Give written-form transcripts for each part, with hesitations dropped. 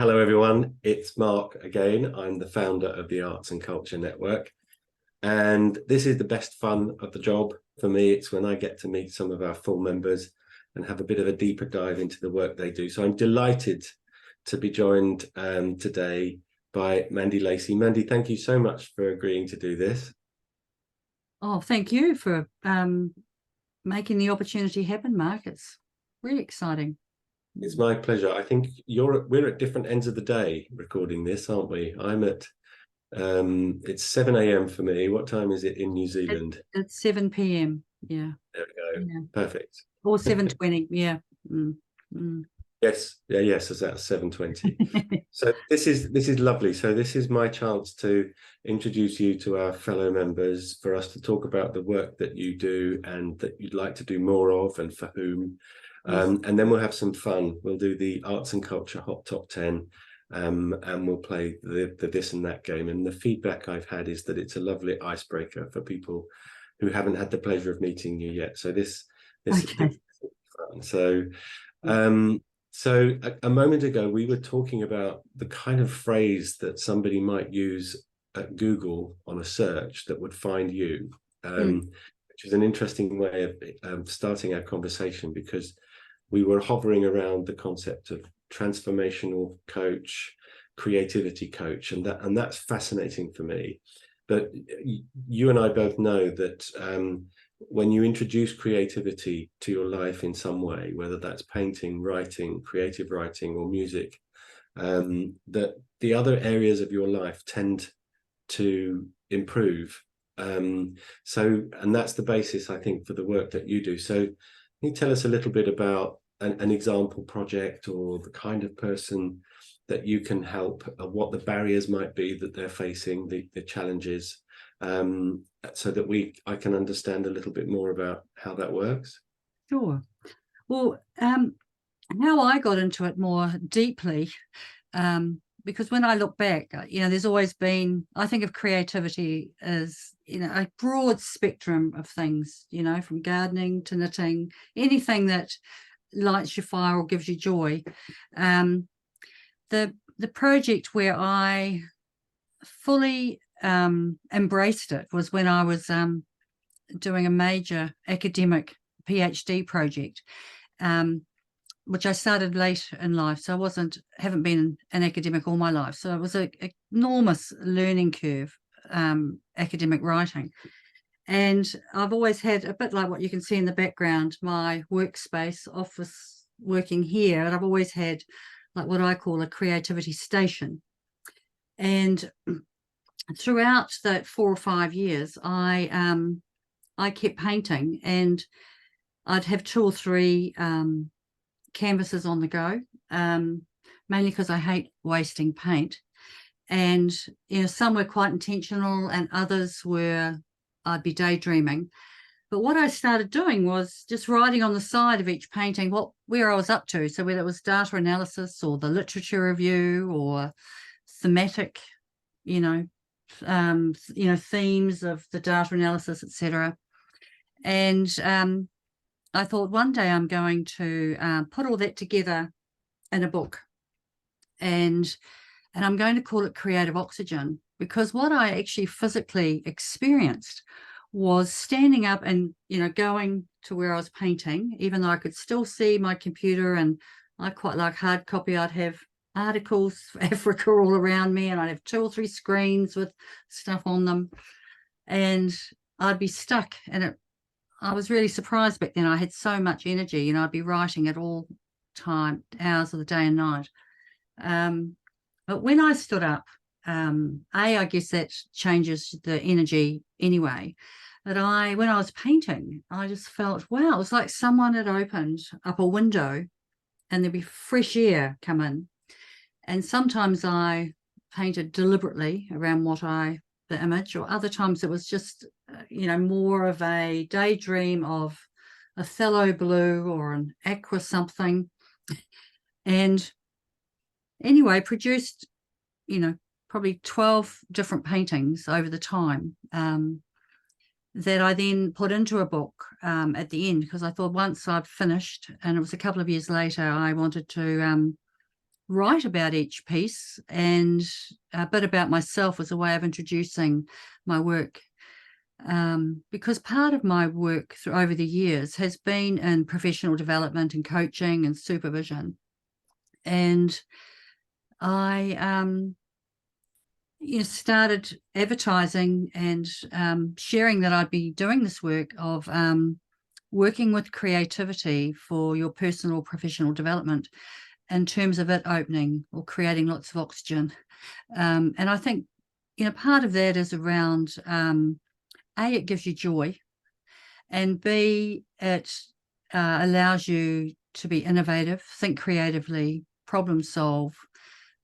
Hello, everyone. It's Mark again. I'm the founder of the Arts and Culture Network. And this is the best fun of the job for me. It's when I get to meet some of our full members and have a bit of a deeper dive into the work they do. So I'm delighted to be joined today by Mandy Lacy. Mandy, thank you so much for agreeing to do this. Oh, thank you for making the opportunity happen, Mark. It's really exciting. It's my pleasure. I think we're at different ends of the day recording this, aren't we? I'm at it's 7 a.m. for me. What time is it in New Zealand? It's 7 p.m. Yeah. There we go. Yeah. Perfect. Or 7:20. Yeah. Yes. Yes, it's at 7:20. So this is lovely. So this is my chance to introduce you to our fellow members, for us to talk about the work that you do and that you'd like to do more of, and for whom. Yes. And then we'll have some fun. We'll do the Arts and Culture Hot Top 10, and we'll play the this and that game. And the feedback I've had is that it's a lovely icebreaker for people who haven't had the pleasure of meeting you yet. So this Okay. is fun. So a moment ago, we were talking about the kind of phrase that somebody might use at Google on a search that would find you, which is an interesting way of starting our conversation, because we were hovering around the concept of transformational coach, creativity coach, and that's fascinating for me. But you and I both know that when you introduce creativity to your life in some way, whether that's painting, writing, creative writing, or music, that the other areas of your life tend to improve. And that's the basis, I think, for the work that you do. So can you tell us a little bit about an example project, or the kind of person that you can help, what the barriers might be that they're facing, the challenges, so that I can understand a little bit more about how that works? Sure. Well, how I got into it more deeply, because when I look back, there's always been, I think of creativity as, a broad spectrum of things, from gardening to knitting, anything that lights your fire or gives you joy. The project where I fully embraced it was when I was doing a major academic PhD project, which I started late in life. So I haven't been an academic all my life. So it was an enormous learning curve, academic writing. And I've always had, a bit like what you can see in the background, my workspace, office, working here, and I've always had like what I call a creativity station. And throughout that 4 or 5 years, I kept painting, and I'd have 2 or 3 canvases on the go, mainly because I hate wasting paint. And some were quite intentional, and others were I'd be daydreaming. But what I started doing was just writing on the side of each painting where I was up to. So whether it was data analysis or the literature review or thematic, themes of the data analysis, etc. And I thought one day I'm going to put all that together in a book, and I'm going to call it Creative Oxygen, because what I actually physically experienced was standing up and, going to where I was painting, even though I could still see my computer, and I quite like hard copy. I'd have articles for Africa all around me, and I'd have 2 or 3 screens with stuff on them, and I'd be stuck. And I was really surprised back then. I had so much energy, I'd be writing at all hours of the day and night. But when I stood up, I guess that changes the energy anyway. But when I was painting, I just felt, wow, it was like someone had opened up a window and there'd be fresh air come in. And sometimes I painted deliberately around the image, or other times it was just, more of a daydream of a phthalo blue or an aqua something. And anyway, produced, probably 12 different paintings over the time, that I then put into a book at the end, because I thought once I'd finished, and it was a couple of years later, I wanted to write about each piece and a bit about myself as a way of introducing my work. Because part of my work over the years has been in professional development and coaching and supervision. And I started advertising and sharing that I'd be doing this work of working with creativity for your personal professional development in terms of it opening or creating lots of oxygen. And I think, part of that is around, A, it gives you joy, and B, it allows you to be innovative, think creatively, problem solve.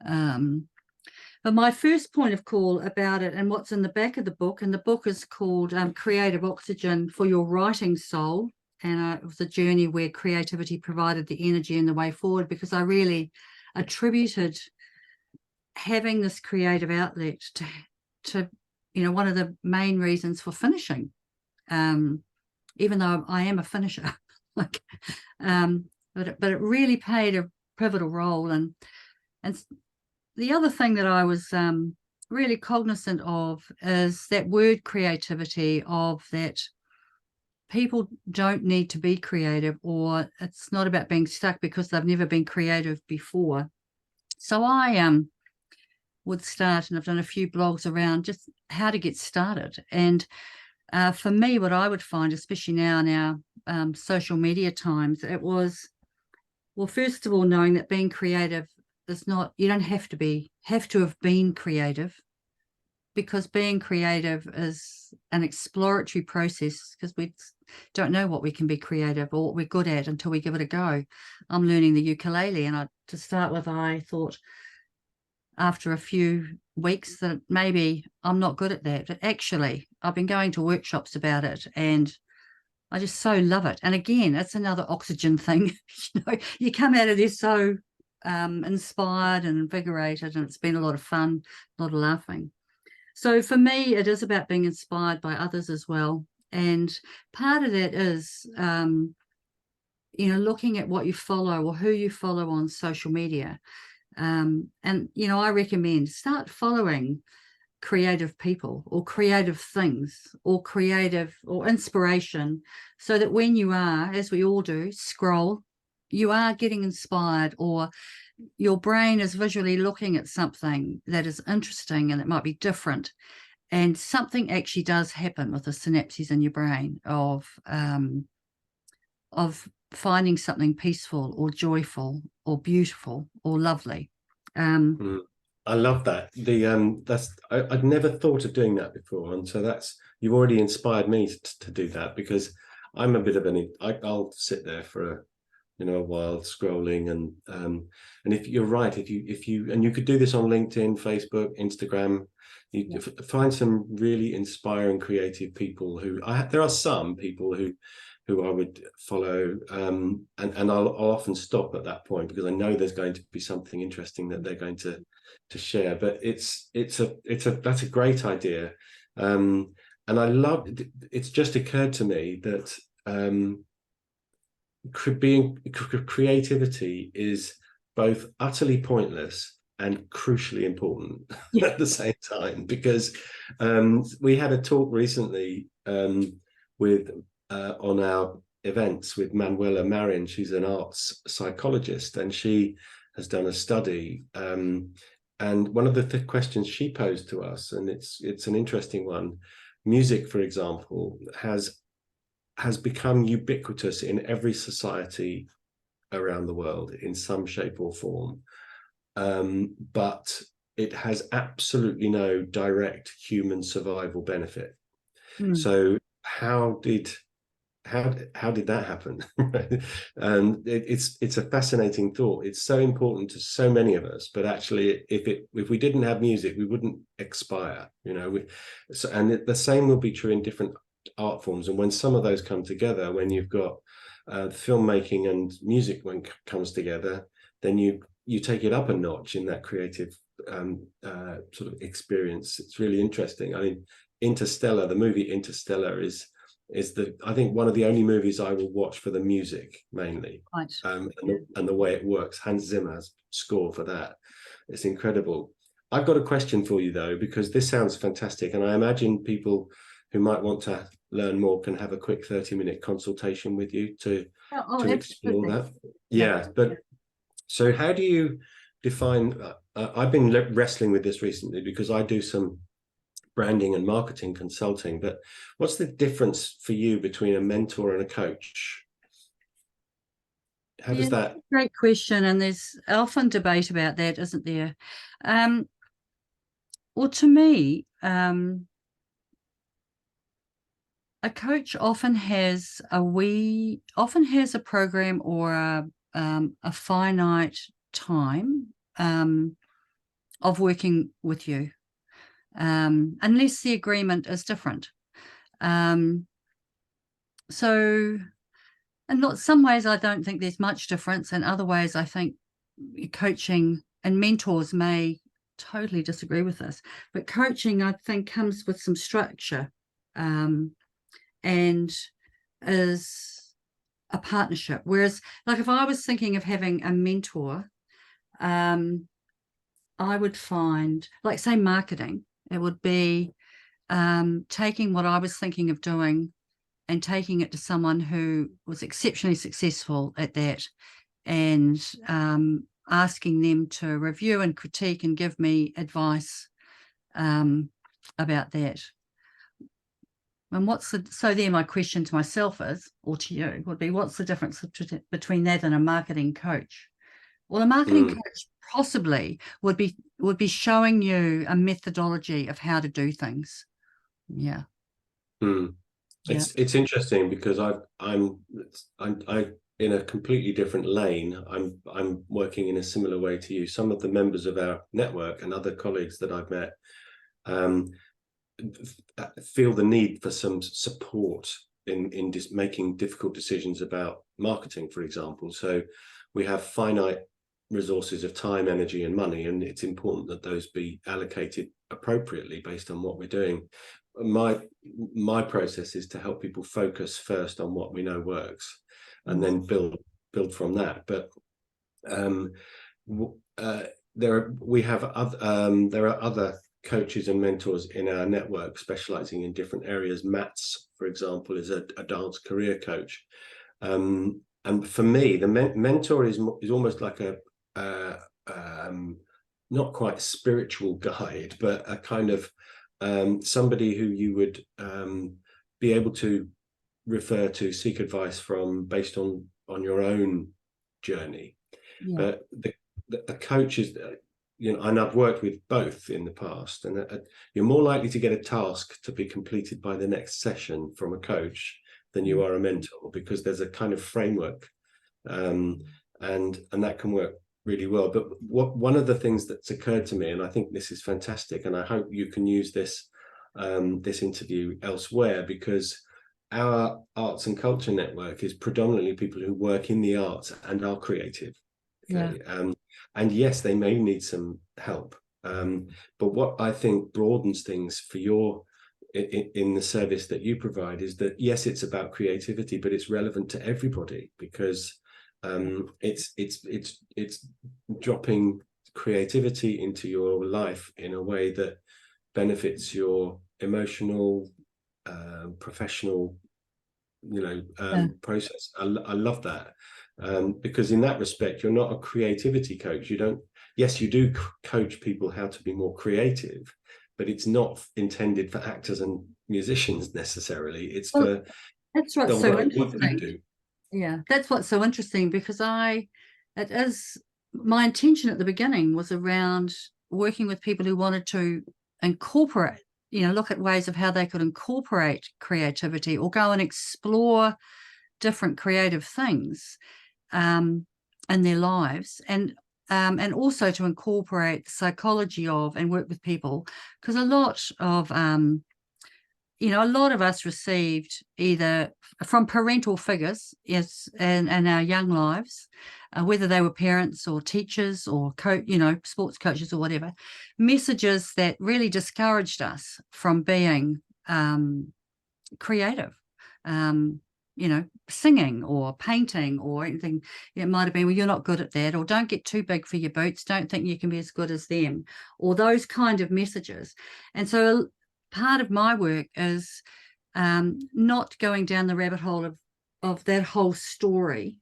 But my first point of call about it and what's in the back of the book, and the book is called Creative Oxygen for Your Writing Soul. And it was a journey where creativity provided the energy and the way forward, because I really attributed having this creative outlet to one of the main reasons for finishing, even though I am a finisher. But it really played a pivotal role. And the other thing that I was really cognizant of is that word creativity, of that people don't need to be creative, or it's not about being stuck because they've never been creative before. So I would start, and I've done a few blogs around just how to get started. And for me, what I would find, especially now in our social media times, it was, well, first of all, knowing that being creative is not, you don't have to have been creative, because being creative is an exploratory process, because we don't know what we can be creative or what we're good at until we give it a go. I'm learning the ukulele, and to start with, I thought after a few weeks that maybe I'm not good at that. But actually, I've been going to workshops about it, and I just so love it. And again, it's another oxygen thing. You come out of there so inspired and invigorated, and it's been a lot of fun, a lot of laughing. So for me, it is about being inspired by others as well. And part of that is, looking at what you follow or who you follow on social media. And, I recommend start following creative people or creative things or creative or inspiration, so that when you are, as we all do, scroll, you are getting inspired, or your brain is visually looking at something that is interesting and it might be different, and something actually does happen with the synapses in your brain of finding something peaceful or joyful or beautiful or lovely. I love that. I'd never thought of doing that before, and so you've already inspired me to do that, because I'm a bit of I'll sit there for a while scrolling, and if you're right, if you and you could do this on LinkedIn, Facebook, Instagram, you find some really inspiring creative people there are some people who I would follow, and I'll often stop at that point, because I know there's going to be something interesting that they're going to share. But that's a great idea, and I love it's just occurred to me that creativity is both utterly pointless and crucially important at the same time, because we had a talk recently with on our events with Manuela Marin. She's an arts psychologist, and she has done a study, and one of the questions she posed to us, and it's an interesting one. Music, for example, has become ubiquitous in every society around the world in some shape or form, but it has absolutely no direct human survival benefit. So how did that happen? And it's a fascinating thought. It's so important to so many of us, but actually, if we didn't have music, we wouldn't expire. And the same will be true in different art forms. And when some of those come together, when you've got filmmaking and music when comes together, then you take it up a notch in that creative sort of experience. It's really interesting. I mean, the movie Interstellar is is that I think one of the only movies I will watch for the music mainly, Right. and the way it works. Hans Zimmer's score for that, it's incredible. I've got a question for you though, because this sounds fantastic, and I imagine people who might want to learn more can have a quick 30-minute consultation with you Oh, to explore absolutely. that. Yeah. Yeah, but so how do you define? I've been wrestling with this recently because I do some branding and marketing consulting, but what's the difference for you between a mentor and a coach? How Yeah, does that? great question. And there's often debate about that, isn't there? Well, to me, a coach often has a program or a finite time of working with you, unless the agreement is different. So in some ways, I don't think there's much difference. In other ways, I think coaching and mentors may totally disagree with this. But coaching, I think, comes with some structure, and is a partnership. Whereas, like, if I was thinking of having a mentor, I would find, like, say, marketing, it would be taking what I was thinking of doing and taking it to someone who was exceptionally successful at that, and asking them to review and critique and give me advice about that. And so then my question to myself is, or to you, would be, what's the difference between that and a marketing coach? Well, a marketing coach possibly would be showing you a methodology of how to do things. Yeah. Mm. Yeah. It's interesting because I'm in a completely different lane. I'm working in a similar way to you. Some of the members of our network and other colleagues that I've met um, feel the need for some support in just making difficult decisions about marketing, for example. So we have finite resources of time, energy, and money, and it's important that those be allocated appropriately based on what we're doing. My process is to help people focus first on what we know works, and then build from that. But there are other coaches and mentors in our network specializing in different areas. Mats, for example, is a dance career coach, and for me, the mentor is almost like a not quite spiritual guide, but a kind of somebody who you would be able to refer to, seek advice from based on your own journey. Yeah. But the coach is, and I've worked with both in the past, and you're more likely to get a task to be completed by the next session from a coach than you are a mentor, because there's a kind of framework, and that can work really well. But one of the things that's occurred to me, and I think this is fantastic, and I hope you can use this interview elsewhere, because our arts and culture network is predominantly people who work in the arts and are creative. Okay. Yeah. And yes, they may need some help. But what I think broadens things for in the service that you provide is that, yes, it's about creativity, but it's relevant to everybody, because it's dropping creativity into your life in a way that benefits your emotional, professional, process. I love that, because in that respect, you're not a creativity coach. Yes, you do coach people how to be more creative, but it's not intended for actors and musicians necessarily. It's for That's what's the so work you interesting. do. Yeah, that's what's so interesting, because my intention at the beginning was around working with people who wanted to incorporate, look at ways of how they could incorporate creativity or go and explore different creative things in their lives, and also to incorporate the psychology of and work with people, because a lot of us received either from parental figures, yes, in our young lives, whether they were parents or teachers or sports coaches or whatever, messages that really discouraged us from being creative. singing or painting or anything. It might have been, well, you're not good at that, or don't get too big for your boots, don't think you can be as good as them, or those kind of messages. And so part of my work is not going down the rabbit hole of that whole story,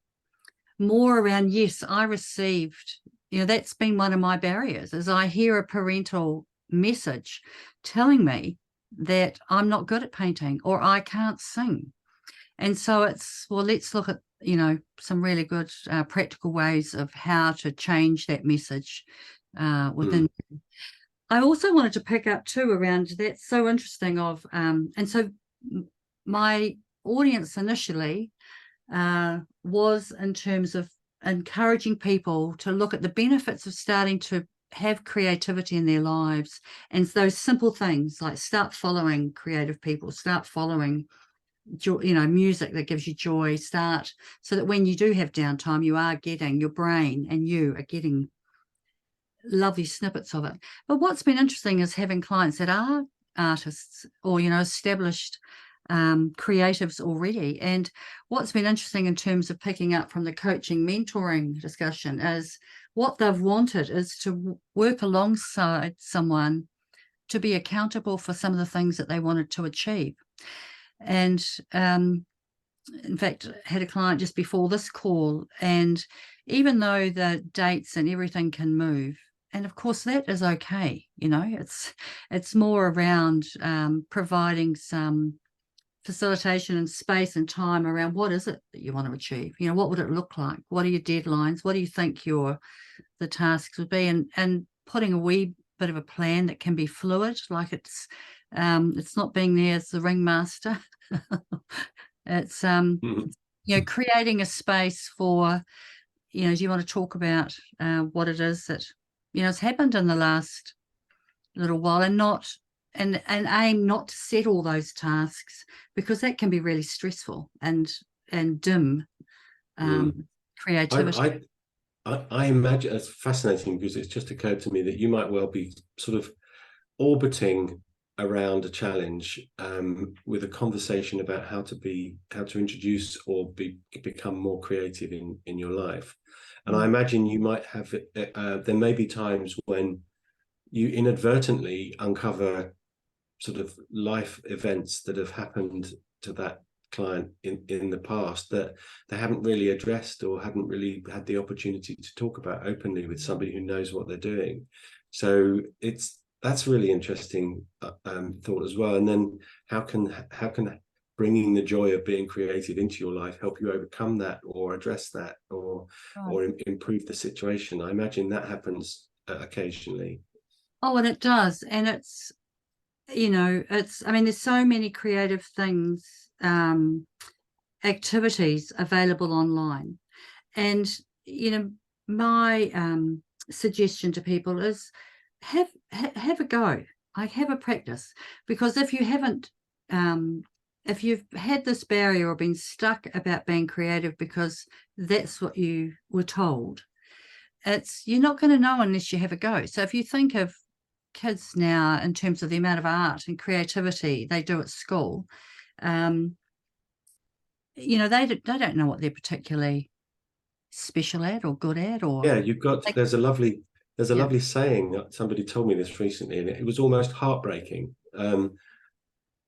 more around, yes, I received, that's been one of my barriers, is I hear a parental message telling me that I'm not good at painting or I can't sing. And so it's, well, let's look at, some really good practical ways of how to change that message within. I also wanted to pick up too around, that's so interesting of, and so my audience initially was in terms of encouraging people to look at the benefits of starting to have creativity in their lives, and those simple things like start following creative people, start following music that gives you joy, start so that when you do have downtime, you are getting, your brain and you are getting lovely snippets of it. But what's been interesting is having clients that are artists or established creatives already. And what's been interesting in terms of picking up from the coaching mentoring discussion is what they've wanted is to work alongside someone to be accountable for some of the things that they wanted to achieve. And in fact, I had a client just before this call, and even though the dates and everything can move, and of course that is okay, it's more around providing some facilitation and space and time around what is it that you want to achieve, what would it look like, what are your deadlines, what do you think the tasks would be, and putting a wee bit of a plan that can be fluid, like it's not being there as the ringmaster. It's creating a space for, do you want to talk about what it is that has happened in the last little while, and aim not to set all those tasks, because that can be really stressful and dim creativity. I imagine it's fascinating, because it's just occurred to me that you might well be sort of orbiting around a challenge with a conversation about how to introduce or become more creative in your life. And I imagine you might have there may be times when you inadvertently uncover sort of life events that have happened to that client in the past that they haven't really addressed or hadn't really had the opportunity to talk about openly with somebody who knows what they're doing. So that's really interesting thought as well. And then how can bringing the joy of being creative into your life help you overcome that or address that or improve the situation? I imagine that happens occasionally. Oh, and it does. And it's, there's so many creative things, activities available online. And, my suggestion to people is have a go, like have a practice, because if you haven't, if you've had this barrier or been stuck about being creative because that's what you were told, you're not going to know unless you have a go. So if you think of kids now in terms of the amount of art and creativity they do at school, they don't know what they're particularly special at or good at, or there's a lovely saying that somebody told me this recently, and it was almost heartbreaking.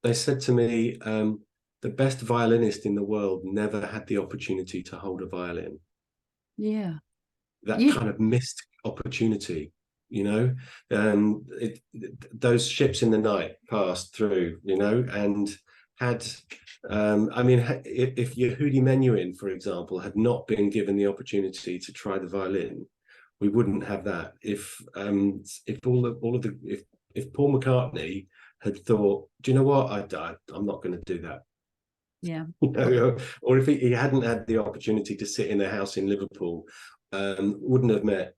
They said to me, the best violinist in the world never had the opportunity to hold a violin. Kind of missed opportunity, those ships in the night passed through, and had if Yehudi Menuhin, for example, had not been given the opportunity to try the violin, we wouldn't have that. If Paul McCartney had thought, do you know what, I'm not going to do that, or if he hadn't had the opportunity to sit in a house in Liverpool, wouldn't have met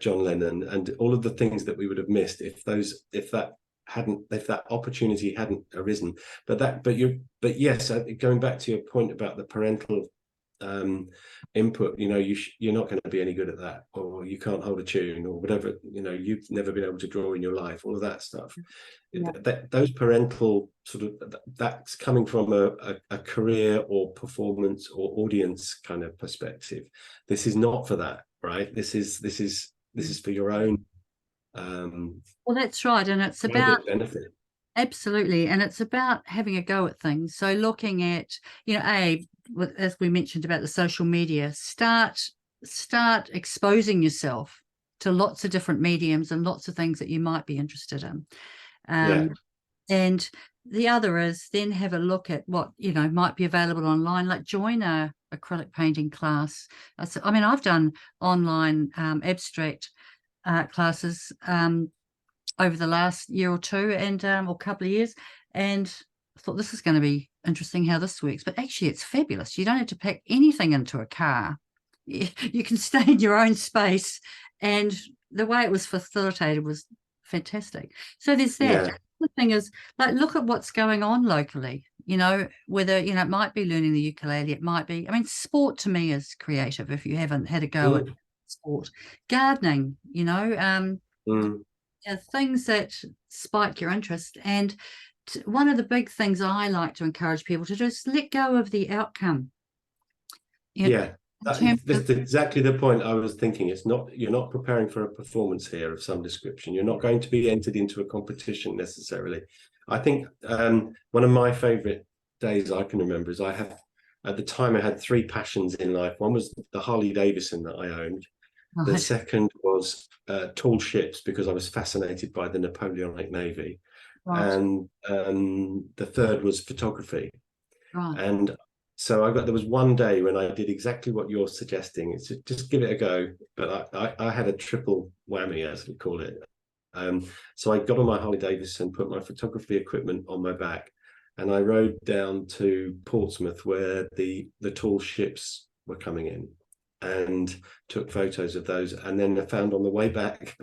John Lennon, and all of the things that we would have missed if that opportunity hadn't arisen. But yes, going back to your point about the parental input, you're not going to be any good at that, or you can't hold a tune, or whatever, you've never been able to draw in your life, all of that stuff. Yeah. Those parental sort of, that's coming from a career or performance or audience kind of perspective. This is not for that, right? This is for your own Well, that's right. And it's about benefit. absolutely. And it's about having a go at things. So looking at, as we mentioned about the social media, start exposing yourself to lots of different mediums and lots of things that you might be interested in. And the other is then have a look at what, might be available online, like join a acrylic painting class. I mean, I've done online abstract art classes over the last year or two, and or couple of years, and I thought this is going to be interesting how this works. But actually, it's fabulous. You don't have to pack anything into a car. You can stay in your own space, and the way it was facilitated was fantastic. So there's that. Yeah. The thing is, like, look at what's going on locally. Whether it might be learning the ukulele, it might be. I mean, sport to me is creative. If you haven't had a go at sport, gardening, things that spike your interest. And one of the big things I like to encourage people to do is let go of the outcome. That's exactly the point I was thinking. You're not preparing for a performance here of some description. You're not going to be entered into a competition necessarily. I think one of my favorite days I can remember is at the time I had three passions in life. One was the Harley Davidson that I owned. Right. The second was tall ships, because I was fascinated by the Napoleonic Navy. Right. And the third was photography. Right. And so there was one day when I did exactly what you're suggesting. It's just give it a go. But I had a triple whammy, as we call it. So I got on my Harley Davidson, put my photography equipment on my back, and I rode down to Portsmouth, where the tall ships were coming in, and took photos of those. And then I found on the way back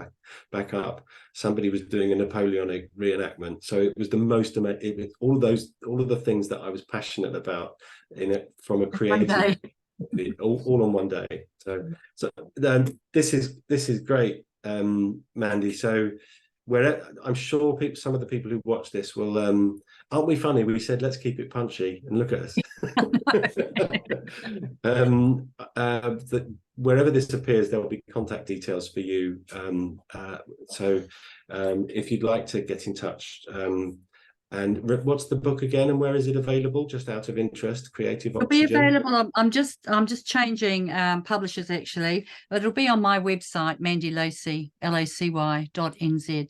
up, somebody was doing a Napoleonic reenactment. So it was the most amazing. All of the things that I was passionate about from a creative, all on one day. So this is great, Mandy. So I'm sure some of the people who watch this will, aren't we funny? We said, let's keep it punchy, and look at us. Wherever this appears, there will be contact details for you. So if you'd like to get in touch, and what's the book again, and where is it available? Just out of interest, Creative Oxygen. It'll be available. I'm just changing publishers, actually, but it'll be on my website, Mandy Lacy, lacy.nz.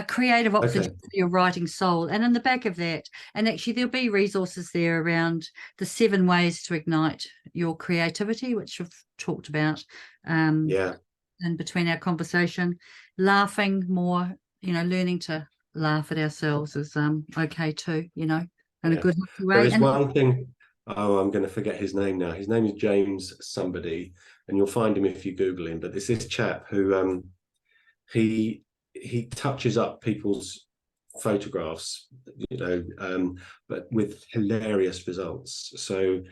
Creative Oxygen for your writing soul, and in the back of that, and actually there'll be resources there around the 7 ways to ignite your creativity, which we've talked about. In between our conversation, laughing more, learning to laugh at ourselves is okay too, in a good way. There is one thing. I'm going to forget his name now. His name is James somebody, and you'll find him if you Google him. But there's this chap who he touches up people's photographs, but with hilarious results. So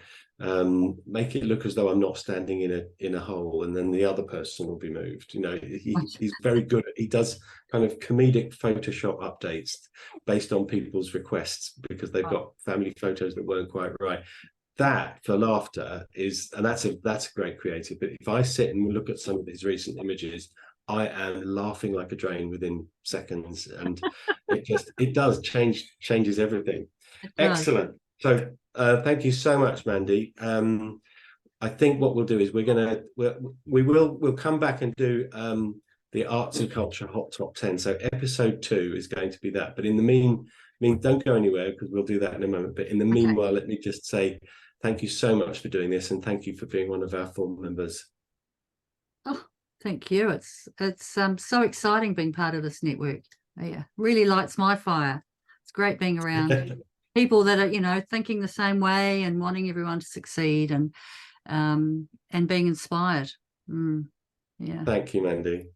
make it look as though I'm not standing in a hole, and then the other person will be moved. He's very good. He does kind of comedic Photoshop updates based on people's requests, because they've got family photos that weren't quite right. That for laughter that's a great creative. But if I sit and look at some of these recent images, I am laughing like a drain within seconds, and it does changes everything. Excellent. So thank you so much, Mandy. I think what we'll do is we'll come back and do the arts and culture hot top 10. So episode 2 is going to be that. But in the mean, don't go anywhere, because we'll do that in a moment. But in the meanwhile, let me just say thank you so much for doing this, and thank you for being one of our 4 members. Oh, thank you. It's so exciting being part of this network. Yeah, really lights my fire. It's great being around people that are, thinking the same way and wanting everyone to succeed, and being inspired. Yeah. Thank you, Mandy.